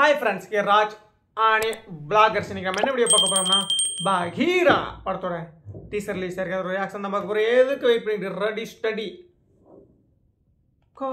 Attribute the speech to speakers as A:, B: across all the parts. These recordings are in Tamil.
A: Hi friends, here Raj and bloggers. இன்னைக்கு நம்ம என்ன வீடியோ பார்க்க போறோம்னா பகீரா படத்தோட டீசர் ரிலீஸ் ஆயிருக்க ஒரு ரியாக்ஷன் தான் பார்க்க போறோம். எதுக்கு வெயிட் பண்ணிட்டு ready steady go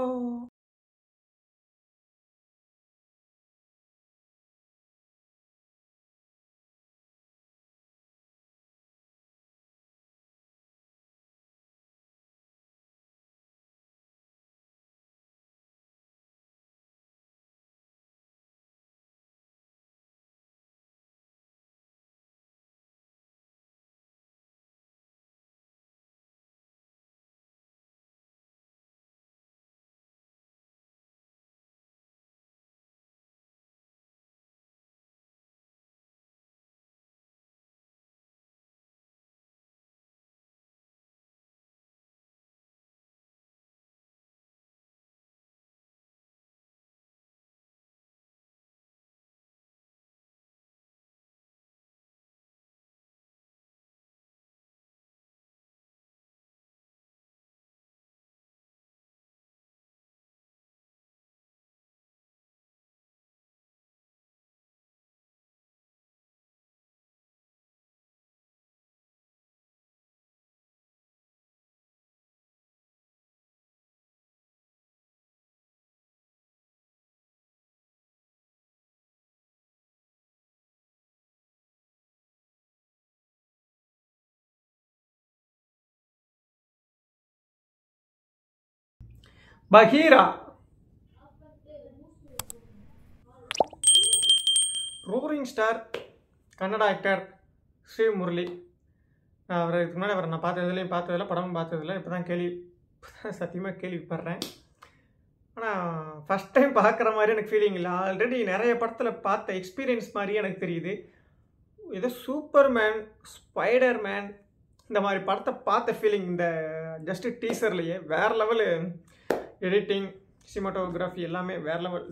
A: Bagheera roaring star Kannada actor Sri Murali. அவர் இதுக்கு முன்னாடி அவரை நான் பார்த்ததில்லை படமும் பார்த்ததில்லை. இப்போ தான் சத்தியமாக கேள்விப்படுறேன். ஆனால் ஃபஸ்ட் டைம் பார்க்குற மாதிரி எனக்கு ஃபீலிங் இல்லை. ஆல்ரெடி நிறைய படத்தில் பார்த்த எக்ஸ்பீரியன்ஸ் மாதிரியே எனக்கு தெரியுது. ஏதோ சூப்பர்மேன், ஸ்பைடர்மேன் இந்த மாதிரி படத்தை பார்த்த ஃபீலிங் இந்த ஜஸ்ட்டு டீசர்லேயே வேறு லெவலு. எடிட்டிங், சினிமாட்டோகிராஃபி எல்லாமே வேறு லெவல்.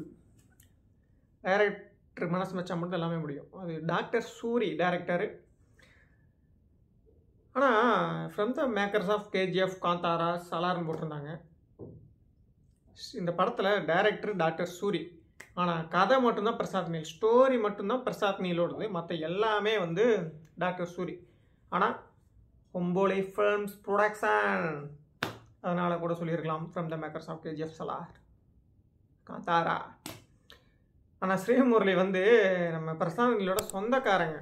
A: டைரக்டர் மனசு வச்சா மட்டும் எல்லாமே முடியும். அது டாக்டர் சூரி டைரக்டரு. ஆனால் from the makers of KGF, Kantara, சலார்னு போட்டிருந்தாங்க. இந்த படத்தில் டைரக்டர் டாக்டர் சூரி. ஆனால் கதை மட்டும்தான் பிரசாத் நீல், ஸ்டோரி மட்டும்தான் பிரசாத் நீலோடது. மற்ற எல்லாமே வந்து டாக்டர் சூரி. ஆனால் ஒம்போலை ஃபிலிம்ஸ் ப்ரொடக்ஷன், அதனால் கூட சொல்லியிருக்கலாம் from the makers of KGF, Salaar, Kantara. ஆனால் ஸ்ரீமுரளி வந்து நம்ம பிரசாத் நீலோட சொந்தக்காரங்க.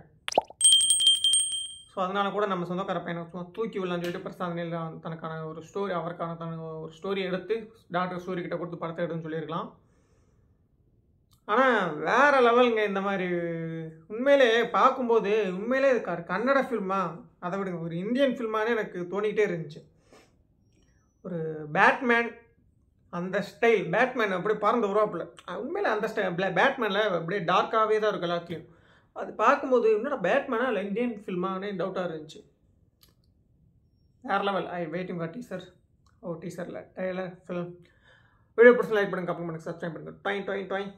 A: ஸோ அதனால் கூட நம்ம சொந்தக்கார பையனை தூக்கி விடலான்னு சொல்லிட்டு பிரசாத் நீல் தனக்கான ஒரு ஸ்டோரி, அவருக்கான ஒரு ஸ்டோரி எடுத்து டாக்டர் சூரி கிட்ட கொடுத்து படத்தை எடுன்னு சொல்லியிருக்கலாம். ஆனால் வேறு லெவலுங்க இந்த மாதிரி. உண்மையிலே பார்க்கும்போது உண்மையிலே கன்னட ஃபில்மா அதை விடுங்க, ஒரு இந்தியன் ஃபில்மானே எனக்கு தோணிக்கிட்டே இருந்துச்சு. ஒரு பேட்மேன் அந்த ஸ்டைல், பேட்மேன் அப்படியே பறந்து உருவாப்பில் உண்மையிலே அந்த ஸ்டைல் பேட்மேனில் அப்படியே டார்க்காகவே தான் இருக்கும் எல்லாத்துலேயும். அது பார்க்கும்போது என்னோட பேட்மேனா இல்லை இந்தியன் ஃபில்மானே டவுட்டாக இருந்துச்சு. வேறு level. I waiting for teaser. டீசரில் ட்ரெய்லர் ஃபிலிம். வீடியோ பிடிச்சி லைக் பண்ணுங்கள், கமெண்ட் பண்ணுங்கள், சப்ஸ்கிரைப் பண்ணுங்கள். டாய் டாய் டாய்.